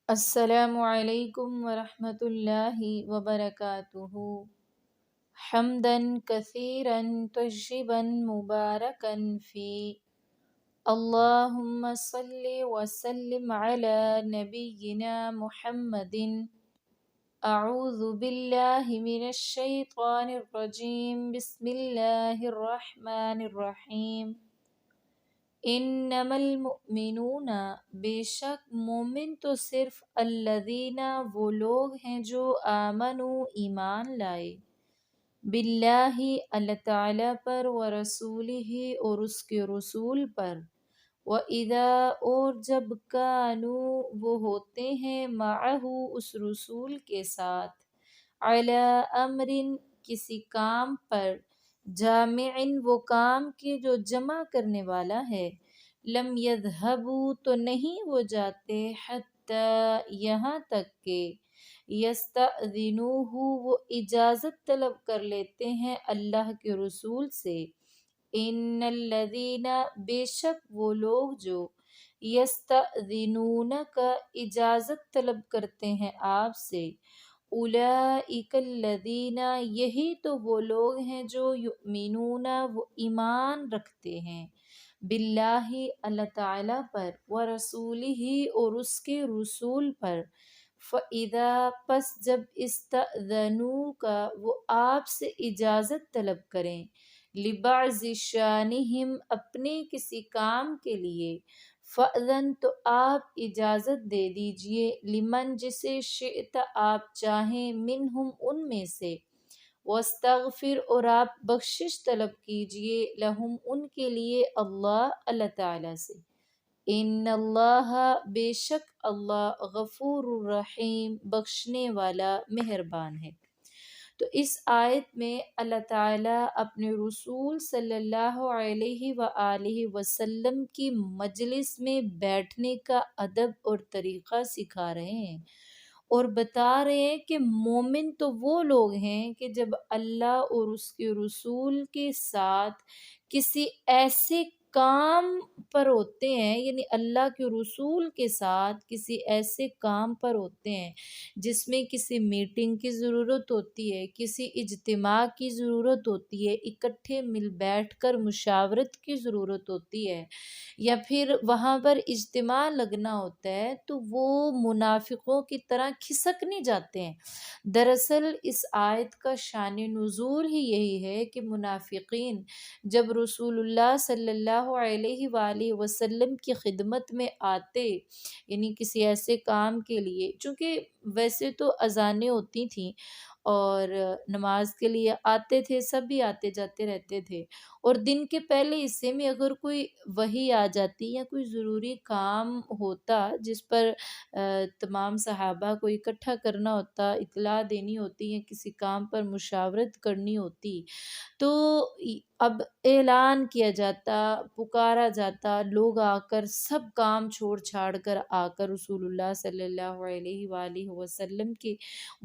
السلام علیکم ورحمۃ اللہ وبرکاتہ حمدا کثیرا طیبا مبارکا فی اللہم صلی وسلم علی نبینا محمد اعوذ باللہ من الشیطان الرجیم بسم اللہ الرحمن الرحیم انما المؤمنون، بے شک مومن تو صرف الذین وہ لوگ ہیں جو آمنو ایمان لائے، باللہ اللہ تعالیٰ پر، ورسولہ اور اس کے رسول پر، وَإِذَا اور جب کانوا وہ ہوتے ہیں معہ اس رسول کے ساتھ، علی امر کسی کام پر، جامع وہ کام کے جو جمع کرنے والا ہے، لم یذہبوا تو نہیں وہ جاتے، حتی یہاں تک کہ یستأذنوہ وہ اجازت طلب کر لیتے ہیں اللہ کے رسول سے، ان الذین بے شک وہ لوگ جو یستأذنونک اجازت طلب کرتے ہیں آپ سے، اولئک الذین یہی تو وہ لوگ ہیں جو یؤمنون وہ ایمان رکھتے ہیں، باللہ اللہ تعالیٰ پر، ورسولہ اور اس کے رسول پر، فَإِذَا پس جب استأذنوک وہ آپ سے اجازت طلب کریں، لبعض شانہم اپنے کسی کام کے لیے، فأذن تو آپ اجازت دے دیجئے، لمن جسے شئت آپ چاہیں، منہم ان میں سے، واستغفر اور آپ بخشش طلب کیجئے، لہم ان کے لیے، اللہ تعالیٰ سے، ان اللہ بے شک اللہ غفور الرحیم بخشنے والا مہربان ہے۔ تو اس آیت میں اللہ تعالیٰ اپنے رسول صلی اللہ علیہ وآلہ وسلم کی مجلس میں بیٹھنے کا ادب اور طریقہ سکھا رہے ہیں، اور بتا رہے ہیں کہ مومن تو وہ لوگ ہیں کہ جب اللہ اور اس کے رسول کے ساتھ کسی ایسے کام پر ہوتے ہیں، یعنی اللہ کے رسول کے ساتھ کسی ایسے کام پر ہوتے ہیں جس میں کسی میٹنگ کی ضرورت ہوتی ہے، کسی اجتماع کی ضرورت ہوتی ہے، اکٹھے مل بیٹھ کر مشاورت کی ضرورت ہوتی ہے، یا پھر وہاں پر اجتماع لگنا ہوتا ہے، تو وہ منافقوں کی طرح کھسک نہیں جاتے ہیں۔ دراصل اس آیت کا شان نزول ہی یہی ہے کہ منافقین جب رسول اللہ صلی اللہ علیہ وآلہ وسلم کی خدمت میں آتے، یعنی کسی ایسے کام کے لیے، چونکہ ویسے تو اذانیں ہوتی تھیں اور نماز کے لیے آتے تھے، سب بھی آتے جاتے رہتے تھے، اور دن کے پہلے حصے میں اگر کوئی وحی آ جاتی یا کوئی ضروری کام ہوتا جس پر تمام صحابہ کو اکٹھا کرنا ہوتا، اطلاع دینی ہوتی یا کسی کام پر مشاورت کرنی ہوتی، تو اب اعلان کیا جاتا، پکارا جاتا، لوگ آ کر سب کام چھوڑ چھاڑ کر آ کر رسول اللہ صلی اللہ علیہ وآلہ وسلم کے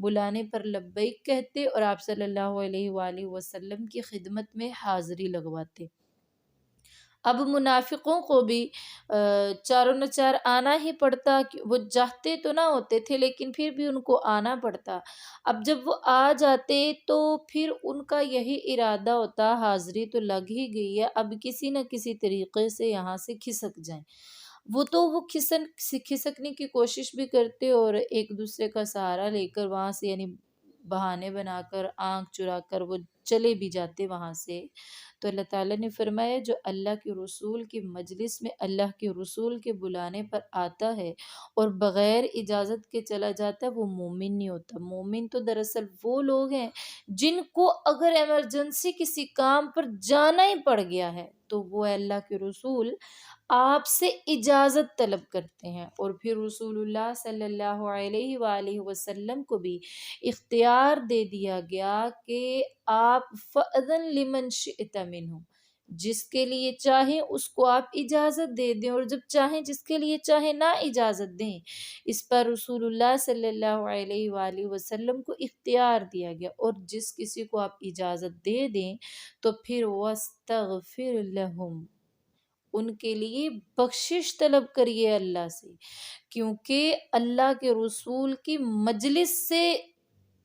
بلانے پر لبیک کہتے اور آپ صلی اللہ علیہ وآلہ وسلم کی خدمت میں حاضری لگواتے۔ اب منافقوں کو بھی چاروں نچار آنا ہی پڑتا، وہ چاہتے تو نہ ہوتے تھے لیکن پھر بھی ان کو آنا پڑتا۔ اب جب وہ آ جاتے تو پھر ان کا یہی ارادہ ہوتا، حاضری تو لگ ہی گئی ہے، اب کسی نہ کسی طریقے سے یہاں سے کھسک جائیں۔ وہ کھسکنے کی کوشش بھی کرتے اور ایک دوسرے کا سہارا لے کر وہاں سے، یعنی بہانے بنا کر، آنکھ چرا کر وہ چلے بھی جاتے وہاں سے۔ تو اللہ تعالیٰ نے فرمایا جو اللہ کے رسول کی مجلس میں اللہ کے رسول کے بلانے پر آتا ہے اور بغیر اجازت کے چلا جاتا ہے، وہ مومن نہیں ہوتا۔ مومن تو دراصل وہ لوگ ہیں جن کو اگر ایمرجنسی کسی کام پر جانا ہی پڑ گیا ہے تو وہ اللہ کے رسول آپ سے اجازت طلب کرتے ہیں، اور پھر رسول اللہ صلی اللہ علیہ وآلہ وسلم کو بھی اختیار دے دیا گیا کہ آپ فَأْذَن لِمَنْ شِئْتَ مِنْهُمْ، جس کے لیے چاہیں اس کو آپ اجازت دے دیں، اور جب چاہیں جس کے لیے چاہیں نہ اجازت دیں۔ اس پر رسول اللہ صلی اللہ علیہ وآلہ وسلم کو اختیار دیا گیا، اور جس کسی کو آپ اجازت دے دیں تو پھر وَاسْتَغْفِرْ لَهُمْ، ان کے لیے بخشش طلب کریے اللہ سے، کیونکہ اللہ کے رسول کی مجلس سے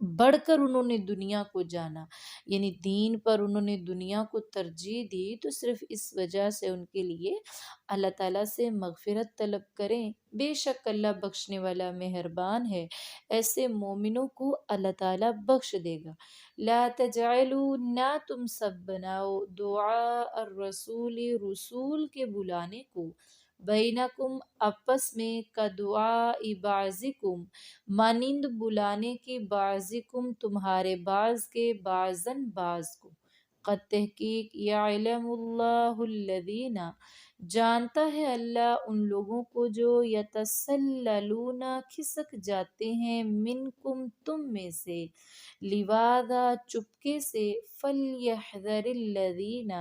بڑھ کر انہوں نے دنیا کو جانا، یعنی دین پر انہوں نے دنیا کو ترجیح دی، تو صرف اس وجہ سے ان کے لیے اللہ تعالیٰ سے مغفرت طلب کریں۔ بے شک اللہ بخشنے والا مہربان ہے، ایسے مومنوں کو اللہ تعالیٰ بخش دے گا۔ لا تجعلوا، نہ تم سب بناؤ، دعاء الرسول، رسول کے بلانے کو، بینکم آپس میں، کا دعاء بعضکم، مانند بلانے کے، بعضکم تمہارے بعض کے، بعضاً بعض کو۔ قد تحقیق، یعلم اللہ الذین، جانتا ہے اللہ ان لوگوں کو جو، یتسللون، کھسک جاتے ہیں، منکم تم میں سے، لواذا، چپکے سے، فلیحذر الذین،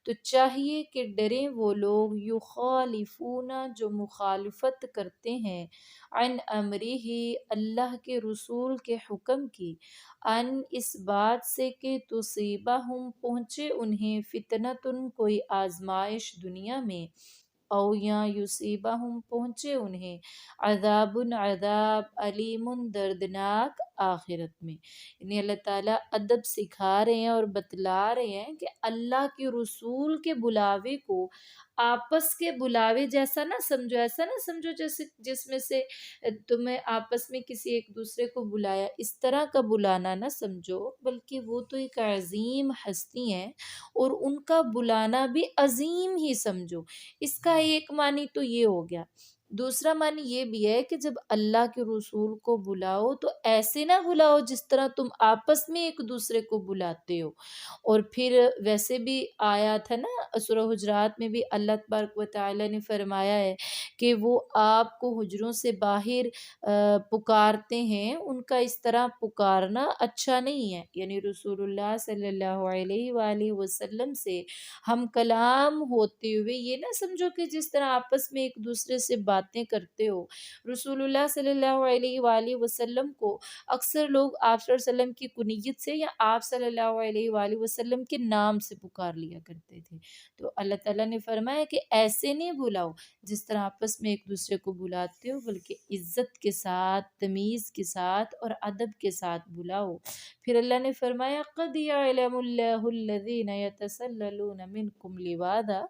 تو چاہیے کہ ڈریں وہ لوگ، یخالفون، جو مخالفت کرتے ہیں، عن امرہ، اللہ کے رسول کے حکم کی، ان، اس بات سے کہ تصیبہم، پہنچے انہیں، فتنتن، کوئی آزمائش دنیا میں، او یا یصیبہم، پہنچے انہیں، عذاب، عذاب، علیم، دردناک، آخرت میں۔ یعنی اللہ تعالیٰ ادب سکھا رہے ہیں اور بتلا رہے ہیں کہ اللہ کے رسول کے بلاوے کو آپس کے بلاوے جیسا نہ سمجھو، ایسا نہ سمجھو جیسے جس میں سے تمہیں آپس میں کسی ایک دوسرے کو بلایا، اس طرح کا بلانا نہ سمجھو، بلکہ وہ تو ایک عظیم ہستی ہیں اور ان کا بلانا بھی عظیم ہی سمجھو۔ اس کا ایک معنی تو یہ ہو گیا، دوسرا معنی یہ بھی ہے کہ جب اللہ کے رسول کو بلاؤ تو ایسے نہ بلاؤ جس طرح تم آپس میں ایک دوسرے کو بلاتے ہو۔ اور پھر ویسے بھی آیا تھا نا سورہ حجرات میں بھی اللہ تبارک و تعالیٰ نے فرمایا ہے کہ وہ آپ کو حجروں سے باہر پکارتے ہیں، ان کا اس طرح پکارنا اچھا نہیں ہے، یعنی رسول اللہ صلی اللہ علیہ وآلہ وسلم سے ہم کلام ہوتے ہوئے یہ نہ سمجھو کہ جس طرح آپس میں ایک دوسرے سے باتیں کرتے ہو۔ رسول اللہ صلی اللہ علیہ وآلہ وسلم کو اکثر لوگ آپ صلی اللہ علیہ وسلم کی کنیت سے یا آپ صلی اللہ علیہ وآلہ وسلم کے نام سے پکار لیا کرتے تھے، تو اللہ تعالیٰ نے فرمایا کہ ایسے نہیں بلاؤ جس طرح آپس میں ایک دوسرے کو بلاتے ہو، بلکہ عزت کے ساتھ، تمیز کے ساتھ اور ادب کے ساتھ بلاؤ۔ پھر اللہ نے فرمایا قد یعلم اللہ الذین یتسللون منکم لواذا،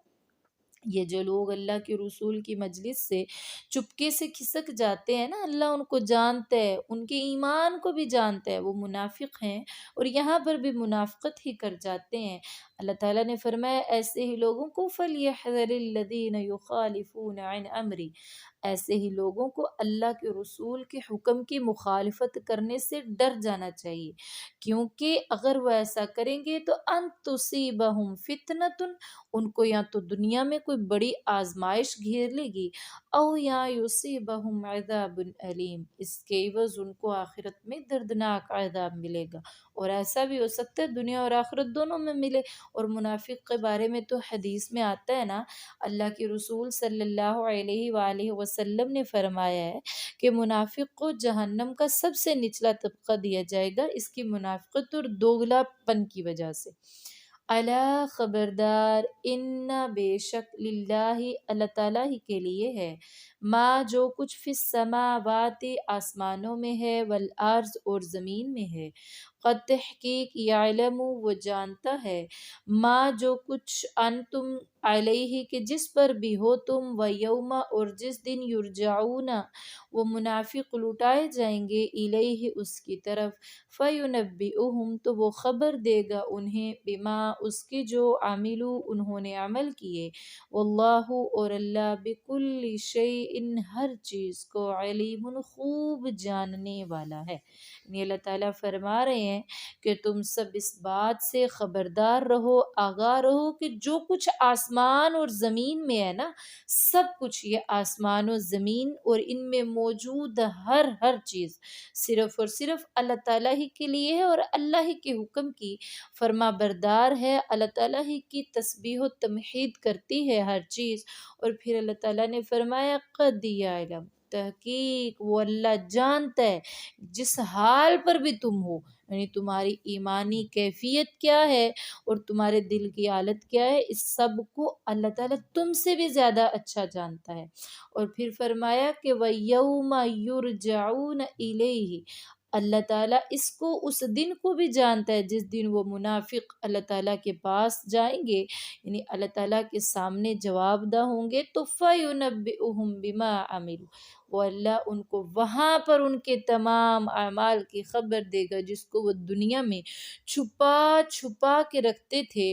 یہ جو لوگ اللہ کے رسول کی مجلس سے چپکے سے کھسک جاتے ہیں نا، اللہ ان کو جانتا ہے، ان کے ایمان کو بھی جانتا ہے، وہ منافق ہیں اور یہاں پر بھی منافقت ہی کر جاتے ہیں۔ اللہ تعالیٰ نے فرمایا ایسے ہی لوگوں کو فَلْيَحْذَرِ الَّذِينَ يُخَالِفُونَ عَنْ أَمْرِهِ، ایسے ہی لوگوں کو اللہ کے رسول کے حکم کی مخالفت کرنے سے ڈر جانا چاہیے، کیونکہ اگر وہ ایسا کریں گے تو ان تصیبہم فتنۃ، ان کو یا تو دنیا میں کوئی بڑی آزمائش گھیر لے گی، او یا یصیبہم عذاب علیم، اس کے عوض ان کو آخرت میں دردناک عذاب ملے گا، اور ایسا بھی ہو سکتا ہے دنیا اور آخرت دونوں میں ملے۔ اور منافق کے بارے میں تو حدیث میں آتا ہے نا، اللہ کے رسول صلی اللہ علیہ وآلہ وسلم نے فرمایا ہے کہ منافق کو جہنم کا سب سے نچلا طبقہ دیا جائے گا، اس کی منافقت اور دوگلا پن کی وجہ سے۔ الا، خبردار، ان، بے شک، للہ، اللہ تعالیٰ ہی کے لیے ہے، ما، جو کچھ، فی السماوات، آسمانوں میں ہے، والارض، اور زمین میں ہے، قد تحقیق، یعلم، وہ جانتا ہے، ما، جو کچھ، انتم، علیہ، کہ جس پر بھی ہو تم، و یوم، اور جس دن، یرجعون، وہ منافق لوٹائے جائیں گے، الیہ، اس کی طرف، فینبئہم، تو وہ خبر دے گا انہیں، بما، اس کی جو عملو، انہوں نے عمل کیے، واللہ، اور اللہ، بکل شیء، ہر چیز کو، علیم، خوب جاننے والا ہے۔ یعنی اللہ تعالیٰ فرما رہے ہیں کہ تم سب اس بات سے خبردار رہو، آگاہ رہو کہ جو کچھ آسمان اور زمین میں ہے نا، سب کچھ یہ آسمان و زمین اور ان میں موجود ہر چیز صرف اور صرف اللہ تعالیٰ ہی کے لیے ہے اور اللہ ہی کے حکم کی فرما بردار ہے، اللہ تعالیٰ ہی کی تسبیح و تمحید کرتی ہے ہر چیز۔ اور پھر اللہ تعالیٰ نے فرمایا قد یعلم، تحقیق وہ اللہ جانتا ہے، جس حال پر بھی تم ہو، یعنی تمہاری ایمانی کیفیت کیا ہے اور تمہارے دل کی حالت کیا ہے، اس سب کو اللہ تعالیٰ تم سے بھی زیادہ اچھا جانتا ہے۔ اور پھر فرمایا کہ وَيَوْمَ يُرْجَعُونَ إِلَيْهِ، اللہ تعالیٰ اس کو اس دن کو بھی جانتا ہے جس دن وہ منافق اللہ تعالیٰ کے پاس جائیں گے، یعنی اللہ تعالیٰ کے سامنے جواب دہ ہوں گے، تو فَيُنَبِّئُهُم بِمَا عَمِلُوا، وہ اللہ ان کو وہاں پر ان کے تمام اعمال کی خبر دے گا جس کو وہ دنیا میں چھپا چھپا کے رکھتے تھے،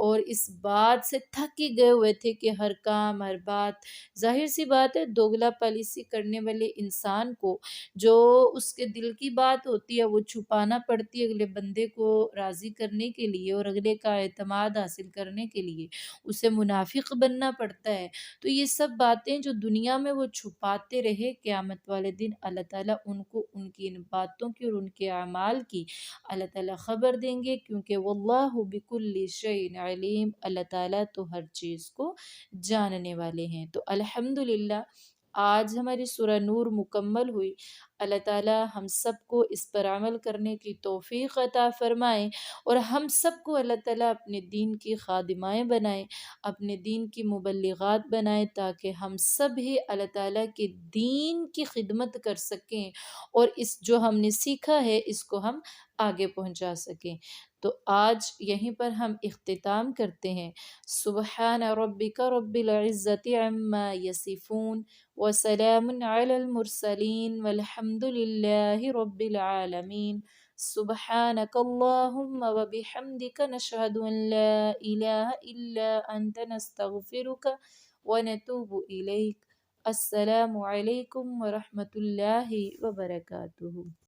اور اس بات سے تھک ہی گئے ہوئے تھے کہ ہر کام ہر بات، ظاہر سی بات ہے دوگلا پالیسی کرنے والے انسان کو جو اس کے دل کی بات ہوتی ہے وہ چھپانا پڑتی ہے اگلے بندے کو راضی کرنے کے لیے اور اگلے کا اعتماد حاصل کرنے کے لیے اسے منافق بننا پڑتا ہے۔ تو یہ سب باتیں جو دنیا میں وہ چھپاتے رہے، قیامت والے دن اللہ تعالیٰ ان کو ان کی ان باتوں کی اور ان کے اعمال کی اللہ تعالیٰ خبر دیں گے، کیونکہ واللہ بکل شیء علیم، اللہ تعالیٰ تو ہر چیز کو جاننے والے ہیں۔ تو الحمدللہ آج ہماری سورہ نور مکمل ہوئی۔ اللہ تعالیٰ ہم سب کو اس پر عمل کرنے کی توفیق عطا فرمائے، اور ہم سب کو اللہ تعالیٰ اپنے دین کی خادمائیں بنائے، اپنے دین کی مبلغات بنائے، تاکہ ہم سب ہی اللہ تعالیٰ کے دین کی خدمت کر سکیں اور اس جو ہم نے سیکھا ہے اس کو ہم آگے پہنچا سکیں۔ تو آج یہیں پر ہم اختتام کرتے ہیں۔ سبحان ربک رب العزت عما یصفون وسلام علی المرسلین والحمد للہ رب العالمین۔ سبحانك اللهم وبحمدك نشهد أن لا إله إلا أنت نستغفرك ونتوب إليك۔ السلام علیکم ورحمۃ اللہ وبرکاتہ۔